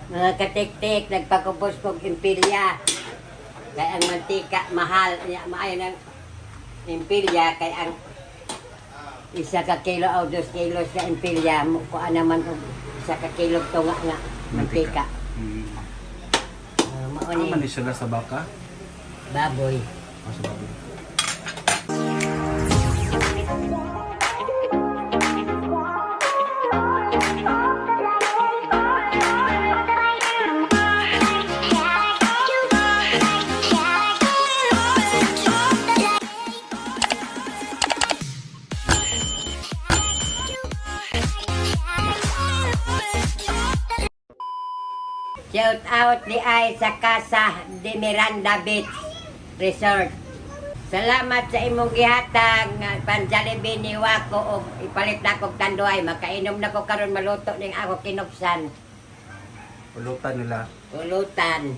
Mga katik-tik, nagpakupos kong impilya. Kaya ang mantika, mahal. Maayo ng impilya, kaya ang isa ka kilo o 2 kilos na impilya, kuha naman og isa ka kilo tunga nga mantika. Ano man ni sila sa baka? Baboy. Sa baboy. Shout out di ay sa Casa de Miranda Beach Resort. Salamat sa imong gihatag nga panjalibi ni Wako og ipalit na kog tanduay. Makainom na ko karon maluto ning ako kinupsan. Pulutan nila. Pulutan.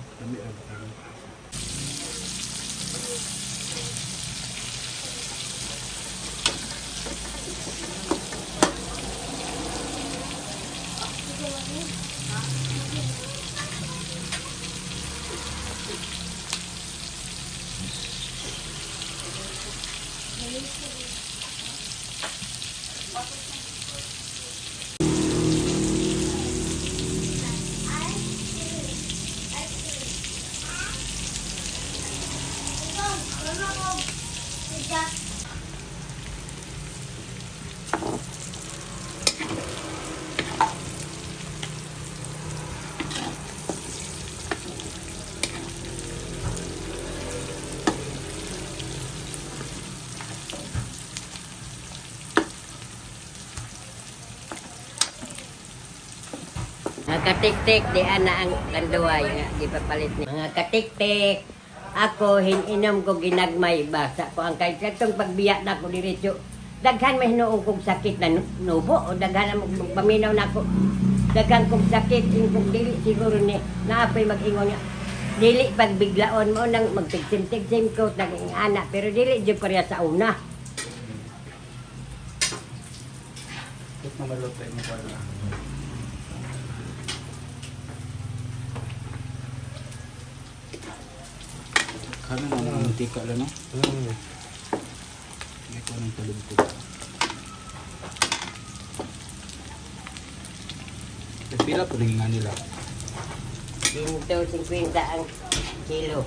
Mga katik-tik, di ana ang kanduay nga gipapalit ni. Mga katik-tik, ako hininom ko ginagmay basa ko ang kay katong pagbiya na ko diretso. Daghan may hinuong kong sakit na nubo o daghan ang paminaw na ko. Daghan kong sakit kung dili siguro ni naapay mag-ingon nga. Dili pagbiglaon mo nang magtigsim-tigsim ko naging anak pero dili jud pareha sa una. Ito na maluto mo pala. Kami na ang mantika lang, no? May ko ng talog ko. Pila po rin nga nila. 150 ang kilo.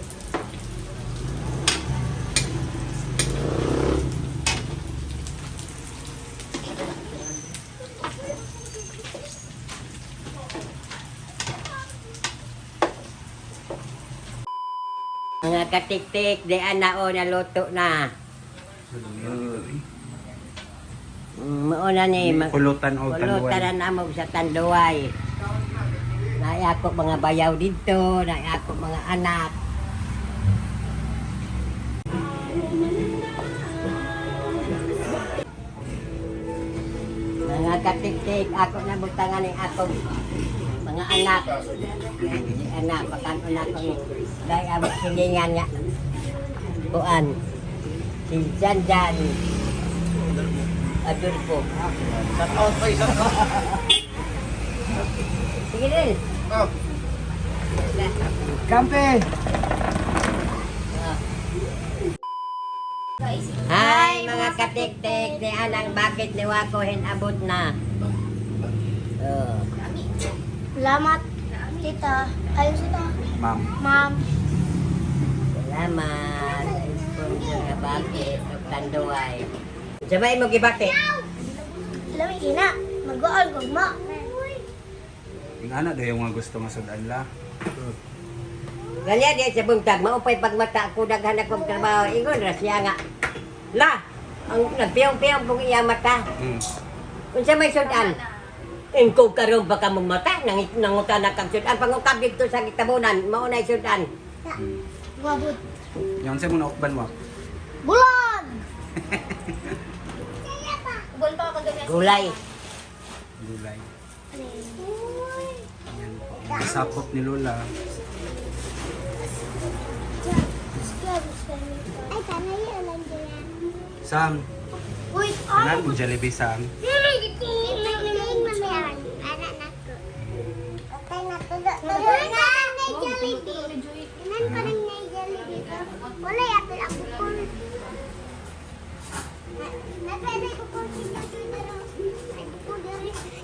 Mga katik-tik, di ana o naluto na. Mauna ni Pulutan o tanduay. pulutan na mo sa tanduay. Naayako mga bayaw dito, naayako mga anak. Mga katik-tik, ako na butangan ng ako mga anak. Si anak, pakanon ako ni dahil abot silingan nga. Kuan, si Janjan. Adulfo. Shout out pa isang ka. Sige din. Oh. Kampe! Hi mga katik-tik, ni anang bakit ni Wako hinabot na. Salamat, tita. Ayun sita. Ma'am. Ma'am. Salamat. Sponsor nga bakit o tanduay. Sabay mo gibakit. Lami ina. Mag-uol gugma. Yung anak daw yung mga gusto nga sudan la. Ganyan di sa buntag, maupay pagmata ako daghan akong trabaho. Ingon ra siya nga. La, ang nagpiyong-piyong kong iya mata. Kung sa may sudan, ingko karon baka mong mata, nangutan na kang sudan. Pangukab dito sa kitabunan, maunay sudan. Wabot. Yung sa muna ukban mo. Bulan! Bulan pa ako ganyan. Gulay. Gulay. Yan. Sapot ni Lola. Ay, sana yun lang dyan. Sang. Uy, Kanan mo Jollibee sang. Nilagay ko. Nilagay mo mameran. Anak na ko. Okay na to.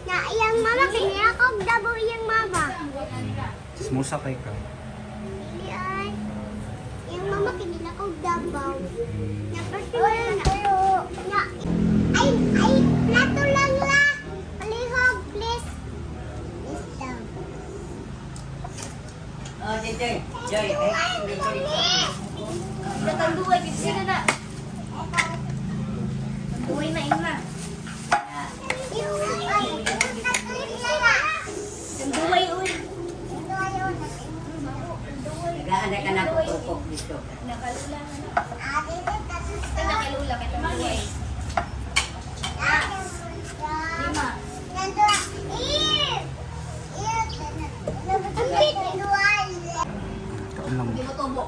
Na iyang mama kanya ako dabo iyang mama. Smusa kay ka. Di ay. Iyang mama kanya ako dabaw. Na personal na. Ay plato lang la. Palihog please. Yes daw. Oh, Joy. Joy. Natanduay kasi na. Uwi na ina. Tanduay uy. Gaan na ka na pupok dito. Nakalula na. Nakalula ka tanduay. Lima. Kaon lang. Hindi mo tubo.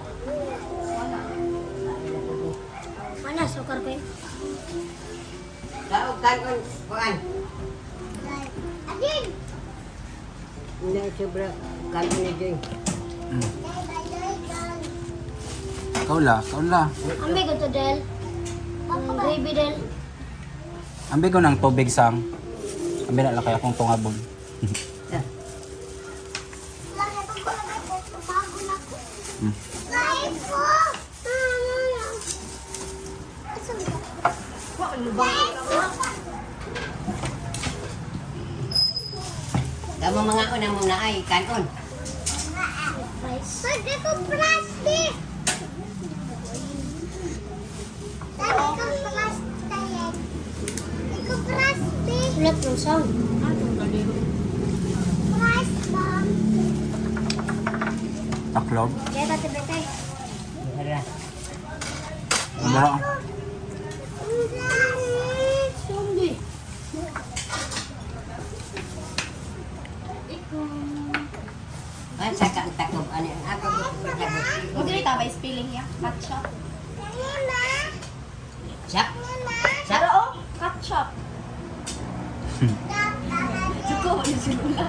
Mana sukar ko yun? Kaog kanon kuan. Adin! Hindi sobra kanon ni Joy. Kaon la. Ambil ko to, Del. Gravy, Del. Ambi ko ng tubig sang. Ambi na lang kaya akong tungabon. Hmm. Kamu mga una muna ay kanon. Pwede ko plastic! Dami kong plastic. Iko plastic. Sulat ng sound. Plastic. Taklog. Kaya tati betay. Hara. Ano? Zombie. Ang saka ang takob ani ang ako gusto. Huwag dito ba spelling niya? Ketchup. Sak. Pero oh, ketchup. Suko, yung sinula.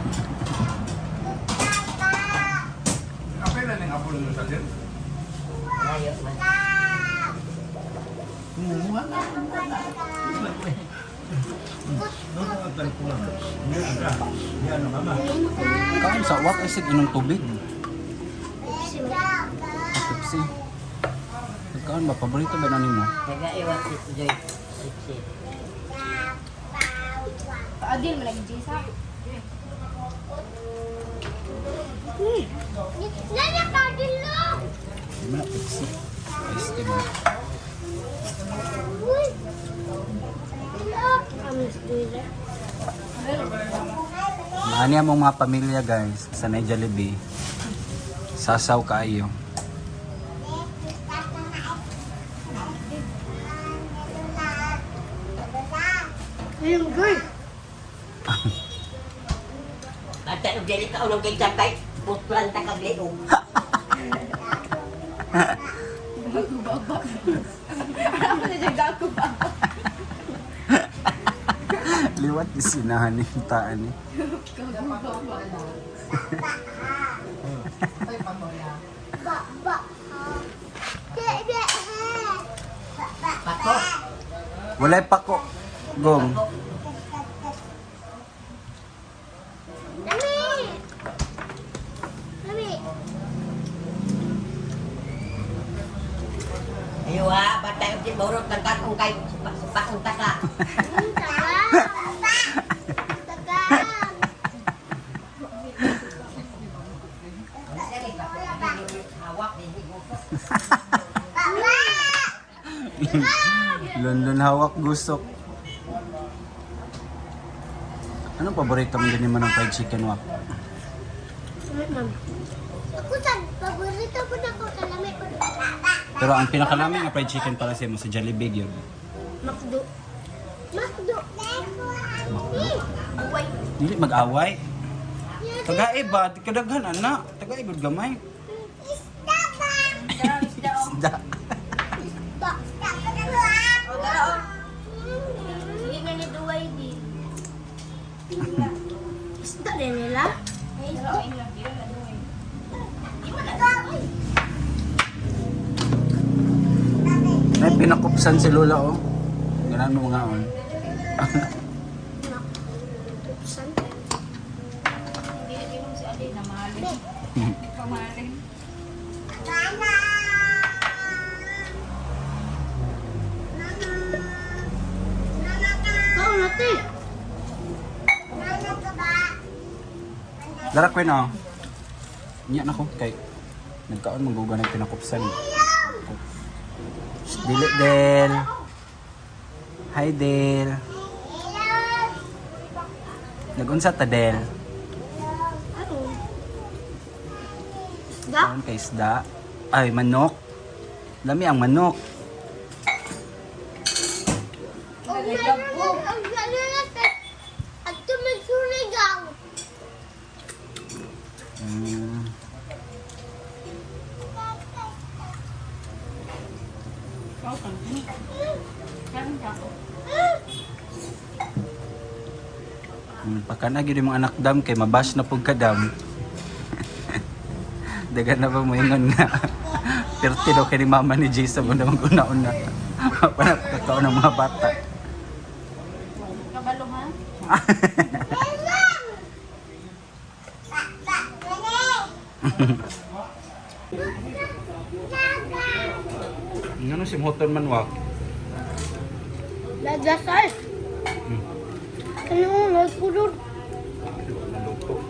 Ayo man. Kaon sa wak isig inong tubig. Pepsi. Kaon ba paborito ba na nimo? Taga iwat si Joy. Siksi. Adil mo lagi Jisa. Nanya ka dilo. Di man Pepsi. Ice tea man. Uy. Dilo. Amis dilo. Maani among mga pamilya guys sa Jollibee. Sasaw kaayo. Ayun, girl. Bata og dili ka unong kay Jakay. Putlan ta kag leog. Ako na dyan gago ba? Liwat isinahan ni taan ni. Ba. Bebe. Pako. Walay pako. Gong. Dami. Dami. Ayo bata og di borot kag kakong kay paung taka. Hawak din mo. London hawak gusok. Anong paborito mo din naman ng fried chicken wak? Ako sa paborito ko na ko kalamay ko. Pero ang pinakalami nga fried chicken para sa mo sa Jollibee yun. Makdo. Uway. Dili mag-away. Tagae ba? Kadaghan ana. Tagae gud gamay. Isda. O, dala o. Hindi na ni Duway di. Isda din nila? Dala o, inyo. Dila na doon. pinakupsan si Lola, oh. Ganun mo nga, oh. San? Hindi mo si Ali na mahalin. Pamahalin. Mama! Kau nanti. Mama ka ba? Dara ko na. Nya na ko kay nagkaon mangguga ng pinakupsan. Dili Del. Hi Del. Nagunsa ta Del. Isda? Kaon kay isda. Ay manok. Lami ang manok. Ang galing at tumisuligaw. Mm. Pagka gyud yung mga anak dam kay mabash na pug kadam. Dagan na ba mo ingon nga. Perti daw kay ni mama ni Jason mo na mag-una-una. Panapkakaon ng mga bata. Kabalo ha? Ano si Moton Manwak? Lagasay. Ano nagpulot? Naluto.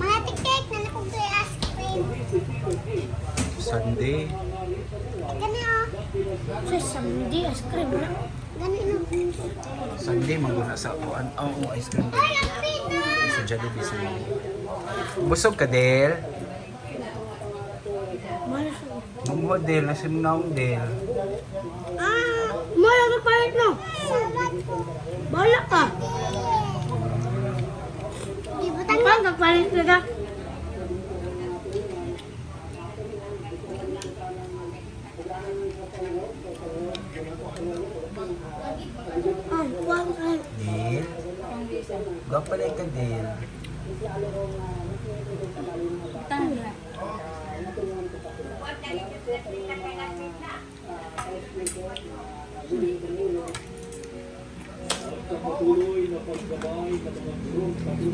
Mga tiktik na nakugay ice cream. Sunday. Gani oh. Sa Sunday ice cream na. Gani no. Sunday maguna sa kuan. Oh, ice cream. Ay, ang pina! Sa Jollibee sa Busog ka, Del? Malas. Mamuha, Del. Nasim na akong, Del. Ah, maya ka palit no. Balak ka. Di ba tayo? Pag palit ka ka? Ah, wag ka. Del? Gapalay ka, Del. Tahan na.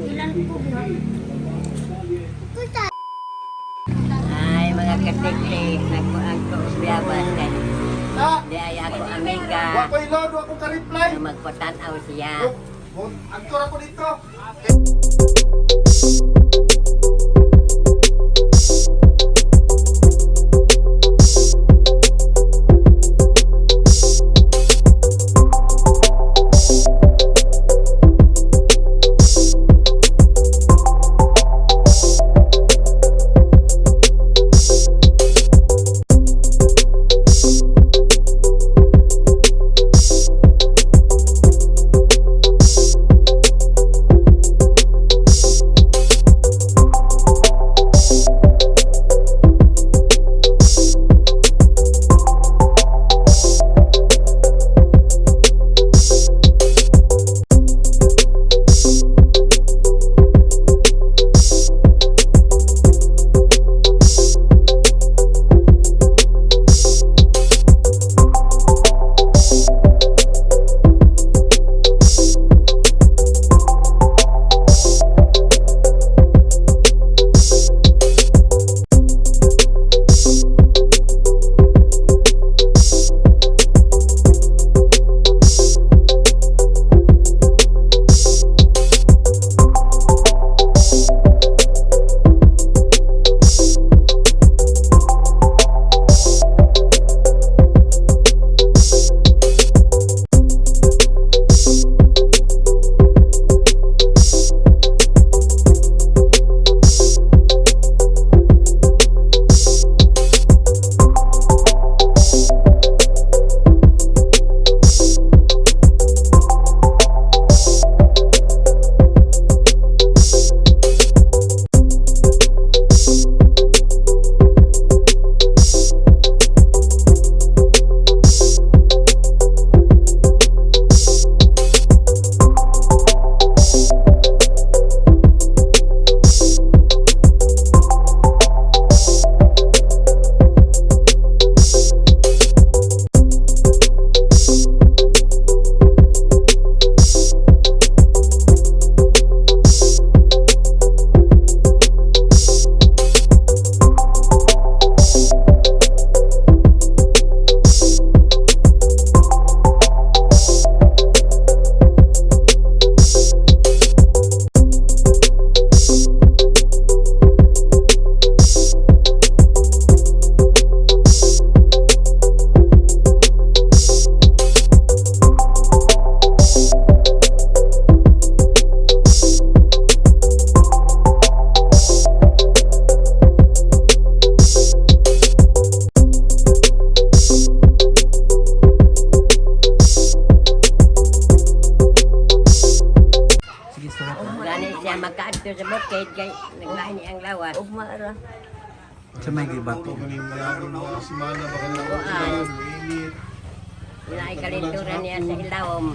Ilan po na? Kusa. Ay, mga katiktik, nagkuhan ko ubiyabas kay di ay ako amiga Wako'y load, wako ka-reply. na magpatanaw siya. Actor ako dito. lawas. Ugma ra. Sa may gibato. Malabo na si Mana baka na Kuan. mainit. Wala ay kalinturan niya sa ilawom.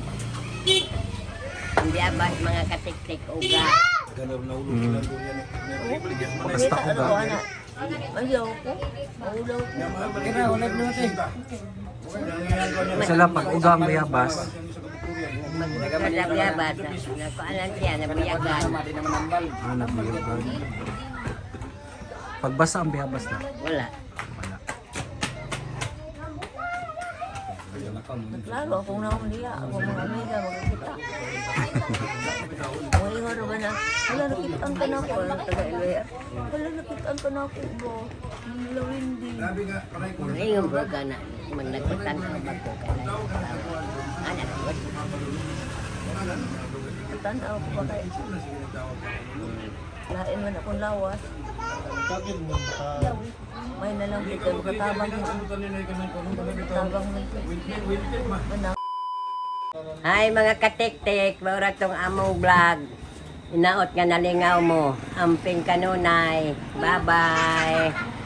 Hindi abas mga katik-tik uga. Ganap na ulo nila doon yan. Basta ko ga. Ayaw ko. Maulaw ko. Sila pag ugang bayabas, Magkabiyabas. Nakuanan siya, nabuyagan. nagbayabas. Pagbasa ang bayabas na. Wala. Wala. Naglaro akong naman nila. Ako mga amiga, magkita. Ang ingon ba na, wala nakitaan ka na ako. Ang taga-Iloya. Wala nakitaan ka na ako, bro. Ang lawin din. Sabi nga, paray ko. Ngayon bro ka na. Magnagutan ang bago ka na. Ano na? Tanaw ko ba kayo? Lain man akong lawas. May nalang kita katabang mo. Katabang mo. Manang. Hi mga katik-tik, maura tong among vlog. Inaot nga nalingaw mo. Amping kanunay. Bye-bye.